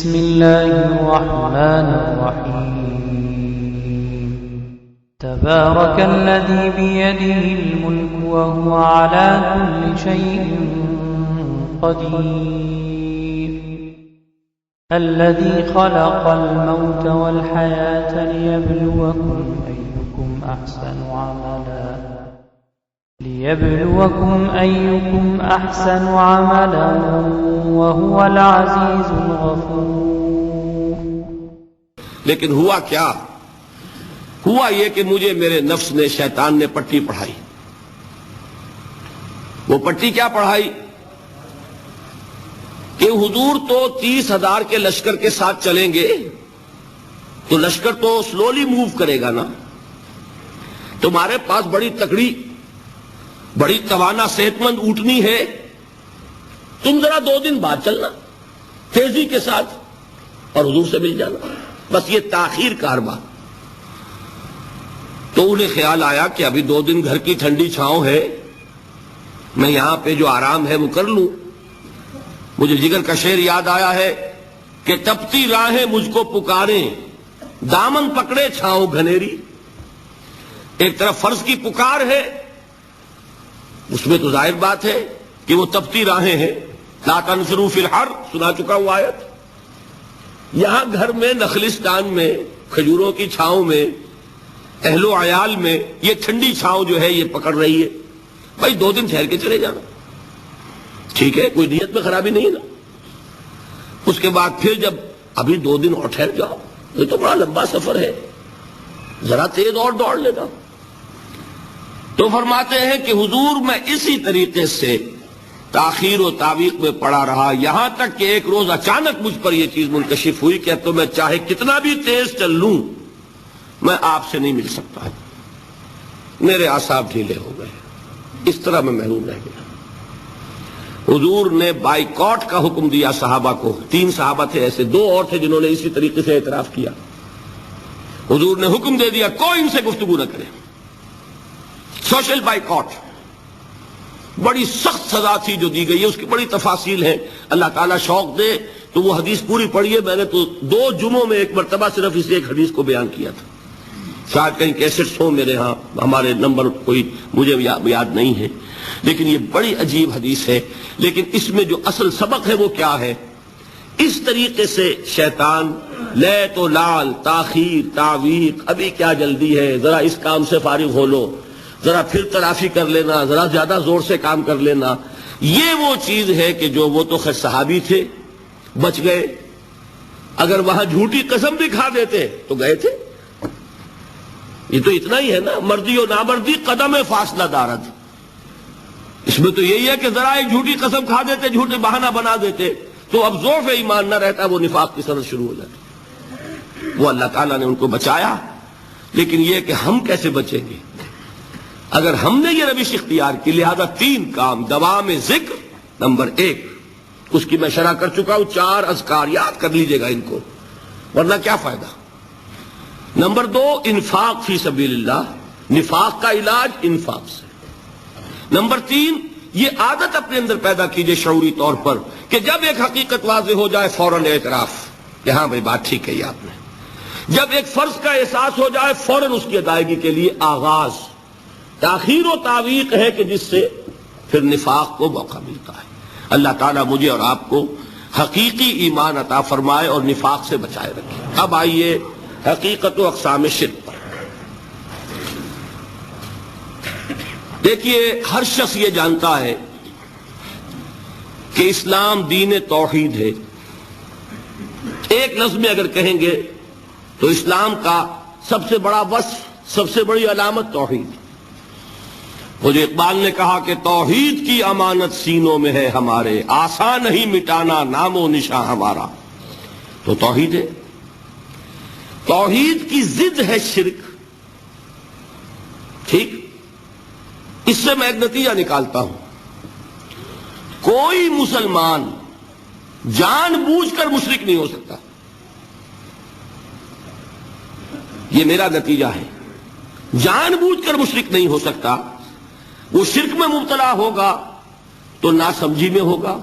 بسم الله الرحمن الرحيم تبارك الذي بيده الملك وهو على كل شيء قدير الذي خلق الموت والحياة ليبلوكم أيكم أحسن عملا وهو العزيز الغفور. لیکن ہوا کیا؟ ہوا یہ کہ مجھے میرے نفس نے، شیطان نے پٹی پڑھائی. وہ پٹی کیا پڑھائی؟ کہ حضور تو 30,000 کے لشکر کے ساتھ چلیں گے تو لشکر تو سلولی موو کرے گا نا. تمہارے پاس بڑی تکڑی، بڑی توانا صحت مند اونٹنی ہے، تم ذرا 2 دن بعد چلنا تیزی کے ساتھ اور حضور سے مل جانا. بس یہ تاخیر کارواں. تو انہیں خیال آیا کہ ابھی 2 دن گھر کی ٹھنڈی چھاؤں ہے، میں یہاں پہ جو آرام ہے وہ کر لوں. مجھے جگر کا شعر یاد آیا ہے کہ تپتی راہیں مجھ کو پکاریں، دامن پکڑے چھاؤں گھنیری. ایک طرف فرض کی پکار ہے، اس میں تو ظاہر بات ہے کہ وہ تپتی راہیں ہیں. لا تنفروا فی الحر سنا چکا ہوں آیت. یہاں گھر میں، نخلستان میں، کھجوروں کی چھاؤں میں، اہل و عیال میں یہ ٹھنڈی چھاؤں جو ہے یہ پکڑ رہی ہے. بھائی 2 دن ٹھہر کے چلے جانا، ٹھیک ہے، کوئی نیت میں خرابی نہیں ہے نا. اس کے بعد پھر جب ابھی 2 دن اور ٹھہر جاؤ، یہ تو بڑا لمبا سفر ہے، ذرا تیز اور دوڑ لینا. تو فرماتے ہیں کہ حضور میں اسی طریقے سے تاخیر و تعویق میں پڑا رہا، یہاں تک کہ ایک روز اچانک مجھ پر یہ چیز منکشف ہوئی کہ اب تو میں چاہے کتنا بھی تیز چل لوں میں آپ سے نہیں مل سکتا. میرے اعصاب ڈھیلے ہو گئے، اس طرح میں محروم رہ گیا. حضور نے بائیکاٹ کا حکم دیا صحابہ کو. 3 صحابہ تھے ایسے، 2 اور تھے جنہوں نے اسی طریقے سے اعتراف کیا. حضور نے حکم دے دیا کوئی ان سے گفتگو نہ کرے. سوشل بائیکاٹ بڑی سخت سزا تھی جو دی گئی ہے، اس کی بڑی تفاصیل ہیں. اللہ تعالیٰ شوق دے تو وہ حدیث پوری پڑھیے. میں نے تو 2 جمعوں میں ایک مرتبہ صرف اس ایک حدیث کو بیان کیا تھا. شاید کہیں کیسٹس ہوں میرے ہاں، ہمارے نمبر کوئی مجھے یاد نہیں ہے، لیکن یہ بڑی عجیب حدیث ہے. لیکن اس میں جو اصل سبق ہے وہ کیا ہے؟ اس طریقے سے شیطان لے تو لال، تاخیر، تعویق، ابھی کیا جلدی ہے، ذرا اس کام سے فارغ ہو لو، ذرا پھر تلافی کر لینا، ذرا زیادہ زور سے کام کر لینا. یہ وہ چیز ہے کہ جو وہ تو خیر صحابی تھے، بچ گئے. اگر وہاں جھوٹی قسم بھی کھا دیتے تو گئے تھے. یہ تو اتنا ہی ہے نا، مردی و نامردی قدم فاصلہ دارت. اس میں تو یہی ہے کہ ذرا ایک جھوٹی قسم کھا دیتے، جھوٹے بہانہ بنا دیتے تو اب ضعف ایمان نہ رہتا، وہ نفاق کی سند شروع ہو جاتی. وہ اللہ تعالیٰ نے ان کو بچایا. لیکن یہ کہ ہم کیسے بچیں گے اگر ہم نے یہ روش اختیار کی؟ لہذا 3 کام. دوام ذکر نمبر 1، اس کی میں شرح کر چکا ہوں. 4 اذکار یاد کر لیجئے گا ان کو، ورنہ کیا فائدہ. نمبر 2، انفاق فی سبیل اللہ، نفاق کا علاج انفاق سے. نمبر 3، یہ عادت اپنے اندر پیدا کیجئے شعوری طور پر کہ جب ایک حقیقت واضح ہو جائے فوراً اعتراف کہ ہاں بھائی بات ٹھیک کہی آپ نے. جب ایک فرض کا احساس ہو جائے فوراً اس کی ادائیگی کے لیے آغاز. تاخیر و تعویق ہے کہ جس سے پھر نفاق کو موقع ملتا ہے. اللہ تعالیٰ مجھے اور آپ کو حقیقی ایمان عطا فرمائے اور نفاق سے بچائے رکھے. اب آئیے حقیقت و اقسام شرک پر. دیکھیے، ہر شخص یہ جانتا ہے کہ اسلام دین توحید ہے. ایک لفظ میں اگر کہیں گے تو اسلام کا سب سے بڑا وصف، سب سے بڑی علامت توحید. وہ جو اقبال نے کہا کہ توحید کی امانت سینوں میں ہے ہمارے، آسان نہیں مٹانا نام و نشاں ہمارا. تو توحید ہے. توحید کی ضد ہے شرک. ٹھیک، اس سے میں ایک نتیجہ نکالتا ہوں. کوئی مسلمان جان بوجھ کر مشرک نہیں ہو سکتا. یہ میرا نتیجہ ہے. جان بوجھ کر مشرک نہیں ہو سکتا. وہ شرک میں مبتلا ہوگا تو ناسمجھی میں ہوگا،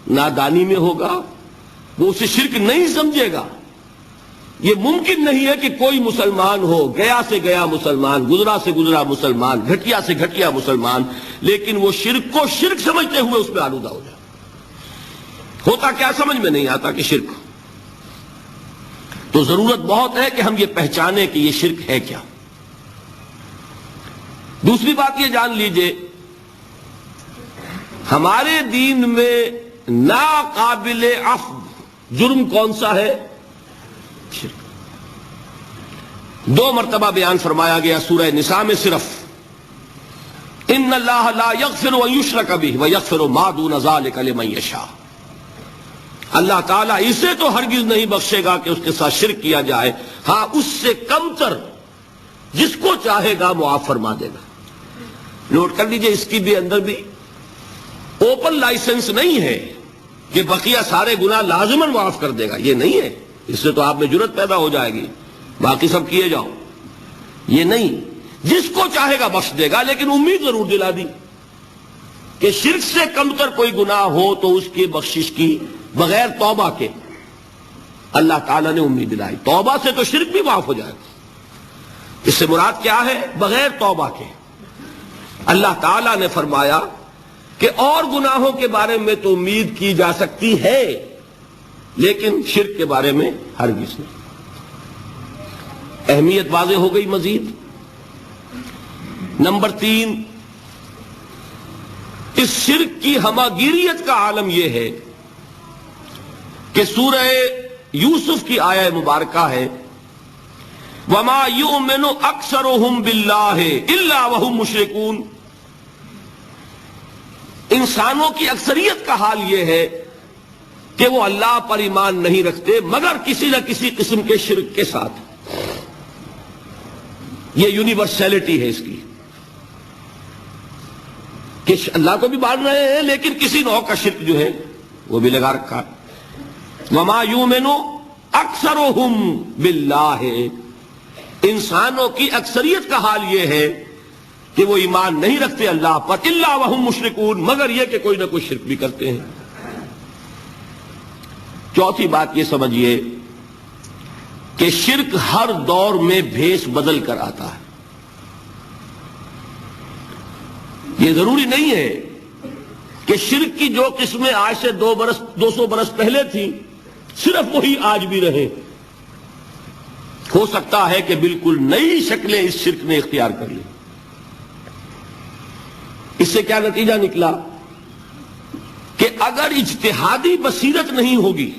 نادانی میں ہوگا، وہ اسے شرک نہیں سمجھے گا. یہ ممکن نہیں ہے کہ کوئی مسلمان ہو، گیا سے گیا مسلمان، گزرا سے گزرا مسلمان، گھٹیا سے گھٹیا مسلمان، لیکن وہ شرک کو شرک سمجھتے ہوئے اس میں آلودہ ہو جائے. ہوتا کیا سمجھ میں نہیں آتا کہ شرک. تو ضرورت بہت ہے کہ ہم یہ پہچانیں کہ یہ شرک ہے کیا. دوسری بات یہ جان لیجئے، ہمارے دین میں ناقابل عفو جرم کون سا ہے؟ شرک. 2 مرتبہ بیان فرمایا گیا سورہ نساء میں صرف، ان اللہ لا یغفر ان یشرک بہ ویغفر ما دون ذلک لمن یشاء. اللہ تعالیٰ اسے تو ہرگز نہیں بخشے گا کہ اس کے ساتھ شرک کیا جائے، ہاں اس سے کم تر جس کو چاہے گا معاف فرما دے گا. نوٹ کر لیجئے، اس کی بھی اندر بھی اوپن لائسنس نہیں ہے کہ بقیہ سارے گناہ لازماً معاف کر دے گا، یہ نہیں ہے. اس سے تو آپ میں جرت پیدا ہو جائے گی، باقی سب کیے جاؤ. یہ نہیں، جس کو چاہے گا بخش دے گا، لیکن امید ضرور دلا دی کہ شرک سے کم تر کوئی گناہ ہو تو اس کی بخشش کی بغیر توبہ کے. اللہ تعالیٰ نے امید دلائی توبہ سے تو شرک بھی معاف ہو جائے گا. اس سے مراد کیا ہے؟ بغیر توبہ کے. اللہ تعالیٰ نے فرمایا کہ اور گناہوں کے بارے میں تو امید کی جا سکتی ہے، لیکن شرک کے بارے میں ہرگز نہیں. اہمیت واضح ہو گئی. مزید نمبر 3، اس شرک کی ہماگیریت کا عالم یہ ہے کہ سورہ یوسف کی آیہ مبارکہ ہے، وَمَا يُؤْمِنُ أَكْثَرُهُمْ بِاللَّهِ إِلَّا وَهُمْ مُشْرِكُونَ. انسانوں کی اکثریت کا حال یہ ہے کہ وہ اللہ پر ایمان نہیں رکھتے مگر کسی نہ کسی قسم کے شرک کے ساتھ. یہ یونیورسلٹی ہے اس کی کہ اللہ کو بھی مان رہے ہیں لیکن کسی نوع کا شرک جو ہے وہ بھی لگا رکھا. وَمَا يُؤْمِنُ أَكْثَرُهُمْ بِاللَّهِ. انسانوں کی اکثریت کا حال یہ ہے کہ وہ ایمان نہیں رکھتے اللہ پر، الا وہم مشرکون، مگر یہ کہ کوئی نہ کوئی شرک بھی کرتے ہیں. چوتھی بات یہ سمجھیے کہ شرک ہر دور میں بھیس بدل کر آتا ہے. یہ ضروری نہیں ہے کہ شرک کی جو قسمیں آج سے 200 برس پہلے تھیں صرف وہی آج بھی رہے. ہو سکتا ہے کہ بالکل نئی شکلیں اس شرک نے اختیار کر لی. اس سے کیا نتیجہ نکلا کہ اگر اجتہادی بصیرت نہیں ہوگی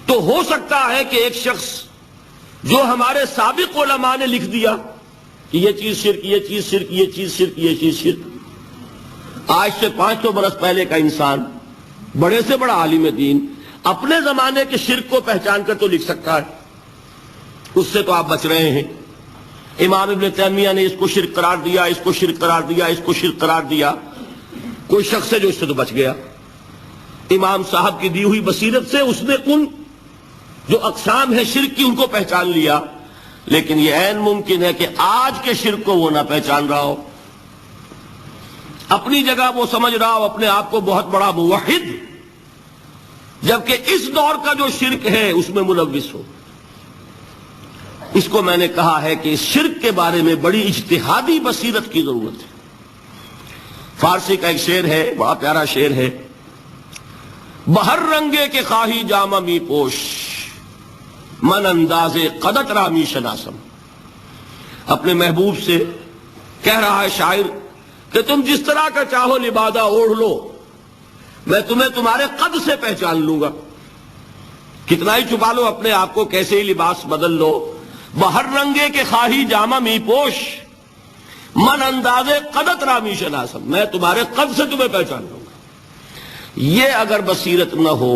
تو ہو سکتا ہے کہ ایک شخص جو ہمارے سابق علماء نے لکھ دیا کہ یہ چیز شرک، یہ چیز شرک، یہ چیز شرک، یہ چیز شرک، آج سے 500 برس پہلے کا انسان بڑے سے بڑا عالم دین اپنے زمانے کے شرک کو پہچان کر تو لکھ سکتا ہے. اس سے تو آپ بچ رہے ہیں. امام ابن تیمیہ نے اس کو شرک قرار دیا، اس کو شرک قرار دیا، اس کو شرک قرار دیا. کوئی شخص ہے جو اس سے تو بچ گیا. امام صاحب کی دی ہوئی بصیرت سے اس نے ان جو اقسام ہے شرک کی ان کو پہچان لیا، لیکن یہ عین ممکن ہے کہ آج کے شرک کو وہ نہ پہچان رہا ہو. اپنی جگہ وہ سمجھ رہا ہو اپنے آپ کو بہت بڑا موحد، جبکہ اس دور کا جو شرک ہے اس میں ملوث ہو. اس کو میں نے کہا ہے کہ اس شرک کے بارے میں بڑی اجتہادی بصیرت کی ضرورت ہے. فارسی کا ایک شعر ہے، بڑا پیارا شعر ہے، بہر رنگے کے خواہی جامہ می پوش، من انداز قدت رامی شناسم. اپنے محبوب سے کہہ رہا ہے شاعر کہ تم جس طرح کا چاہو لبادہ اوڑھ لو، میں تمہیں تمہارے قد سے پہچان لوں گا. کتنا ہی چھپا لو اپنے آپ کو، کیسے ہی لباس بدل لو، بہر رنگے کے خواہی جامہ می پوش، من انداز قدت رامی شناسم، میں تمہارے قد سے تمہیں پہچان لوں گا. یہ اگر بصیرت نہ ہو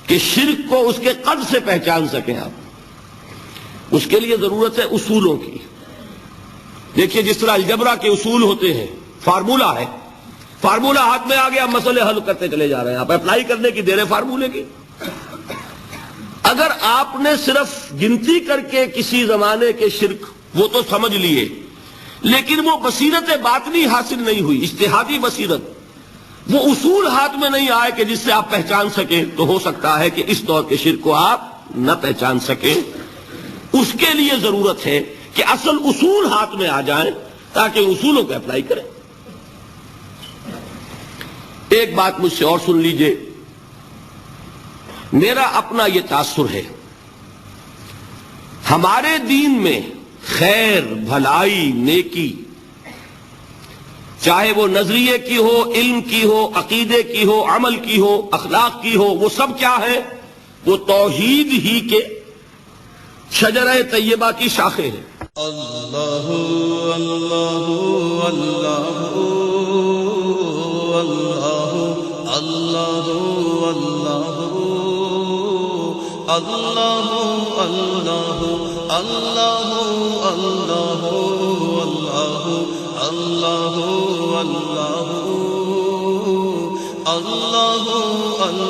کہ شرک کو اس کے قد سے پہچان سکیں آپ، اس کے لیے ضرورت ہے اصولوں کی. دیکھیے جس طرح الجبرا کے اصول ہوتے ہیں، فارمولہ ہے، فارمولہ ہاتھ میں آ گیا، مسئلے حل کرتے چلے جا رہے ہیں، آپ اپلائی کرنے کی دیر ہے فارمولے کی. اگر آپ نے صرف گنتی کر کے کسی زمانے کے شرک وہ تو سمجھ لیے، لیکن وہ بصیرت باطنی حاصل نہیں ہوئی، اجتہادی بصیرت، وہ اصول ہاتھ میں نہیں آئے کہ جس سے آپ پہچان سکیں، تو ہو سکتا ہے کہ اس دور کے شرک کو آپ نہ پہچان سکیں۔ اس کے لیے ضرورت ہے کہ اصل اصول ہاتھ میں آ جائیں تاکہ اصولوں کو اپلائی کریں۔ ایک بات مجھ سے اور سن لیجئے، میرا اپنا یہ تاثر ہے، ہمارے دین میں خیر، بھلائی، نیکی، چاہے وہ نظریے کی ہو، علم کی ہو، عقیدے کی ہو، عمل کی ہو، اخلاق کی ہو، وہ سب کیا ہے؟ وہ توحید ہی کے شجرہ طیبہ کی شاخیں ہیں۔ اللہ اللہ اللہ اللہ اللہ اللہ اللہ اللہ اللہ اللہ اللہ اللہ اللہ اللہ